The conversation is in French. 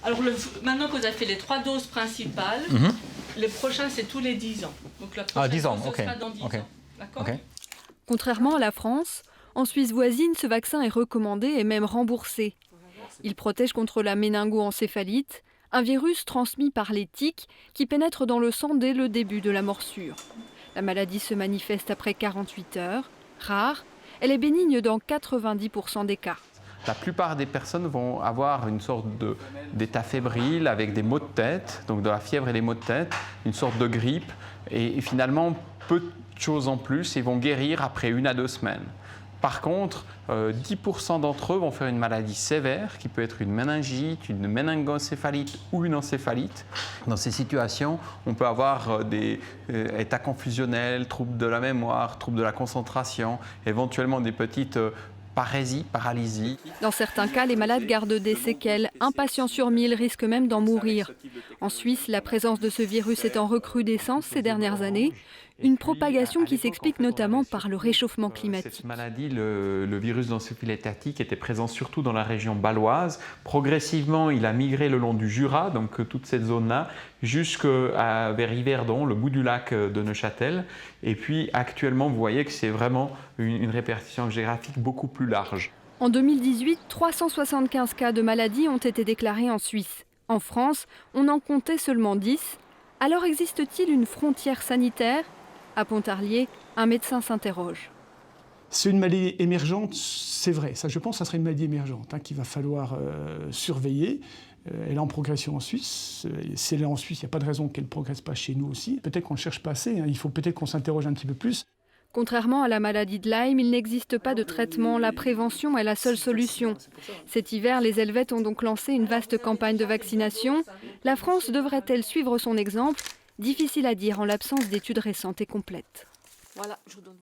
Alors maintenant que vous avez fait les 3 doses principales, le prochain c'est tous les 10 ans. Donc la prochaine 10 ans, dose, ok. ce sera dans 10 ans. D'accord. Ok. Contrairement à la France, en Suisse voisine, ce vaccin est recommandé et même remboursé. Il protège contre la méningo-encéphalite, un virus transmis par les tiques qui pénètre dans le sang dès le début de la morsure. La maladie se manifeste après 48 heures. Rare, elle est bénigne dans 90% des cas. La plupart des personnes vont avoir une sorte d'état fébrile avec des maux de tête, donc de la fièvre et des maux de tête, une sorte de grippe, et finalement peu de choses en plus, et vont guérir après 1 à 2 semaines. Par contre, 10% d'entre eux vont faire une maladie sévère, qui peut être une méningite, une méningoencéphalite ou une encéphalite. Dans ces situations, on peut avoir des états confusionnels, troubles de la mémoire, troubles de la concentration, éventuellement des petites paralysie. Dans certains cas, les malades gardent des séquelles. Un patient sur 1000 risque même d'en mourir. En Suisse, la présence de ce virus est en recrudescence ces dernières années. Une propagation qui s'explique notamment par le réchauffement climatique. Cette maladie, le virus d'encéphalite étatique, était présent surtout dans la région bâloise. Progressivement, il a migré le long du Jura, donc toute cette zone-là, vers Yverdon, le bout du lac de Neuchâtel. Et puis actuellement, vous voyez que c'est vraiment une répartition géographique beaucoup plus large. En 2018, 375 cas de maladie ont été déclarés en Suisse. En France, on en comptait seulement 10. Alors existe-t-il une frontière sanitaire ? À Pontarlier, un médecin s'interroge. C'est une maladie émergente, c'est vrai. Ça, je pense que ça serait une maladie émergente qu'il va falloir surveiller. Elle est en progression en Suisse. Si elle est en Suisse, il n'y a pas de raison qu'elle ne progresse pas chez nous aussi. Peut-être qu'on ne cherche pas assez. Il faut peut-être qu'on s'interroge un petit peu plus. Contrairement à la maladie de Lyme, il n'existe pas de traitement. La prévention est la seule solution. Cet hiver, les Helvètes ont donc lancé une vaste campagne de vaccination. La France devrait-elle suivre son exemple ? Difficile à dire en l'absence d'études récentes et complètes. Voilà, je vous donne.